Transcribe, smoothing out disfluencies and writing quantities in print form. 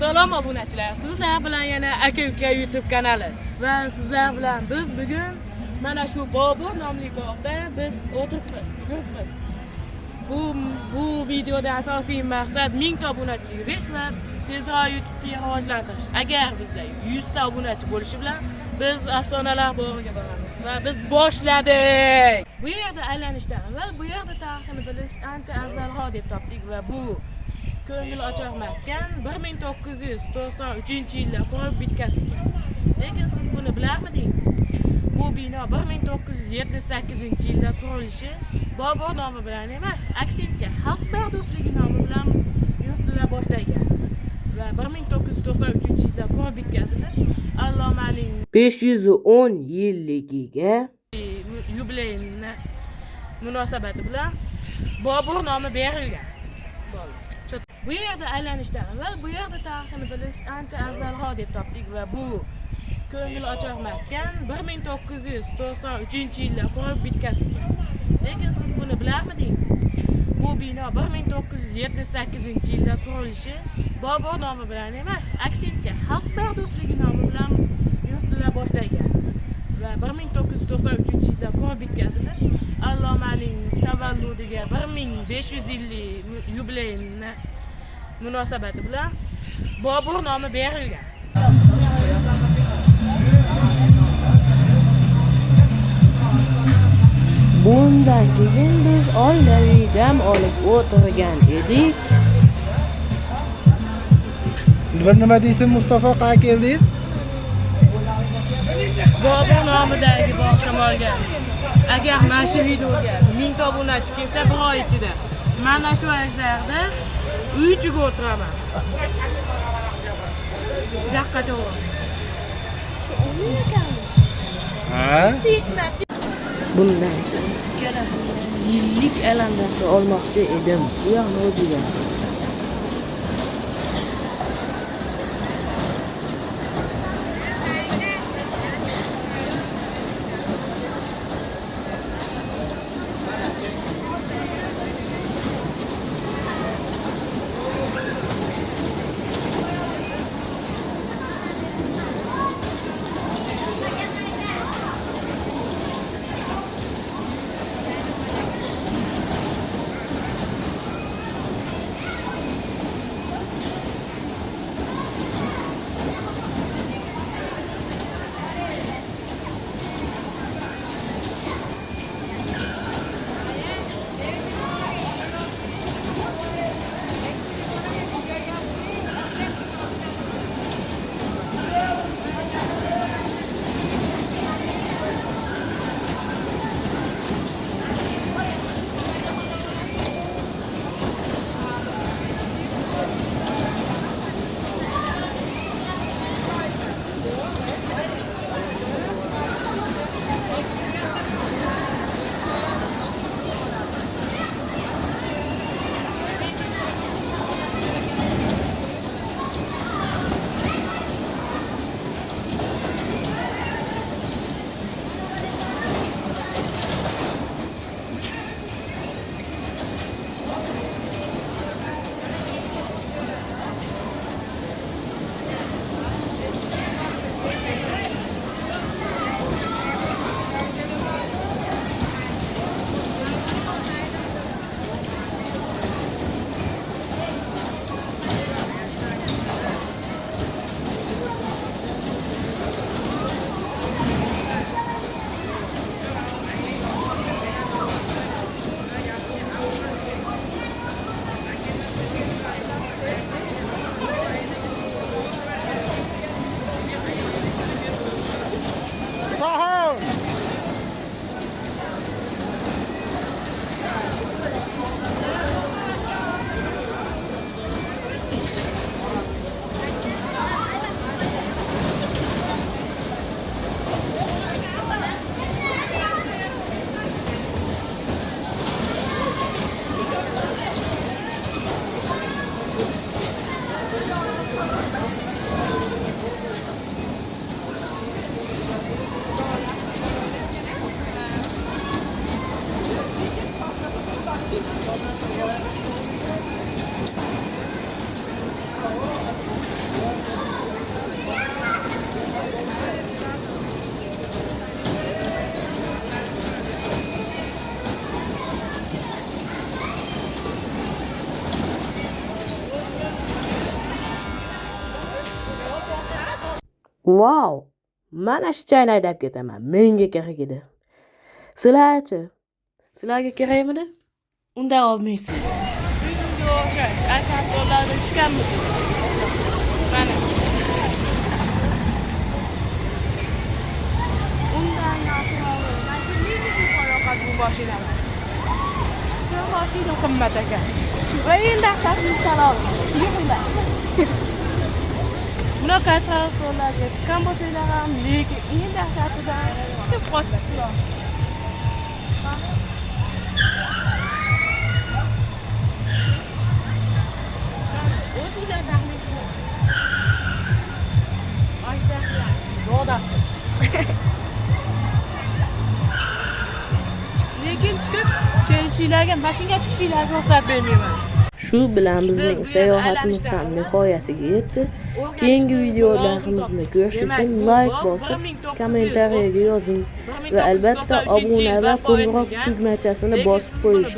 Salom obunachilar. Sizlar bilan yana aka-uka YouTube kanali va sizlar bilan biz bugun mana shu Bobur nomli bog'da biz o'tiribmiz. Bu videoda asosiy maqsad 1000 ta obunachi yig'ish va tezroq YouTube'ni rivojlantirish. Agar bizda 100 ta obunachi bo'lishi bilan biz afsonalar bog'iga boramiz va biz boshladik. Bu yerda aylanishdan avval bu yerda tarixini bilish ancha afzalroq deb topdik va bu ko'ngil ochiq maskan 1993-yilda qurib bitkazilgan. Lekin siz buni bilarmidingiz? Bu bino 1978-yilda qurilishi Bobur nomi bilan emas, aksincha Xalqlar do'stligi nomi bilan yuritila boshlagan. Va 1993-yilda qurib bitkazilib, Allomaning 510 yilligiga yubileyini munosabati bilan Bobur nomi berilgan. Bu yerda aylanishdan avval bu yerda tarixini bilish ancha afzalroq deb topdik va bu ko'ngil ochiq maskan 1993-yilda qurib bitkazilgan. Lekin siz buni bilarmidingiz? Bu bino 1978-yilda qurilishi Bobur nomi bilan emas, aksincha Xalqlar do'stligi nomi bilan yuritila boshlagan. Va 1993-yilda qurib bitkazilib, Allomaning tavalludiga 1500 yillik yubileyini munosabati bilan Bobur nomi berilgan. Bundan keyin biz oilaviy dam olib o'tirgan edik. Nima deysiz Mustafa, qayerga keldingiz? Bobur nomidagi boshqamolga. Agar mana shu videoga 1000 ta obunachi kelsa bir oy ichida mana shu ayg'zarda uychiga o'tiraman. Jaqqa Ha? Bundan yillik alandashi olmoqchi edim. Bu yoqni o'ziga. Wow! Mana shu chayni haydab ketaman. Menga kerak edi. Sizlarchi? Sizlarga kerakmidi? Unday olmaysizlar. Shunga o'xshash asansyorlardan chiqamiz. Mana. Undan noto'g'ri. Bu mashinalar. Bu mashina qimmat ekan. Va endi dahshatli salom. Yig'inglar. Bunaqa asansyorlarga chiqqan bo'lsanglar ham, lekin eng dahshatidan chiqib qochinglar. O'zinglar taxmin qiling. Aytaqlar, rodasi. Lekin chiqib kelishinglarga, mashinaga chiqishinglarga ruxsat bermayman. Shu bilan bizning sayohatimiz ham nihoyasiga yetdi. Keyingi videolarimizda ko'rish uchun like bosib, kommentariyaga yozing va albatta obuna va qo'ng'iroq tugmachasini bosib qo'yish.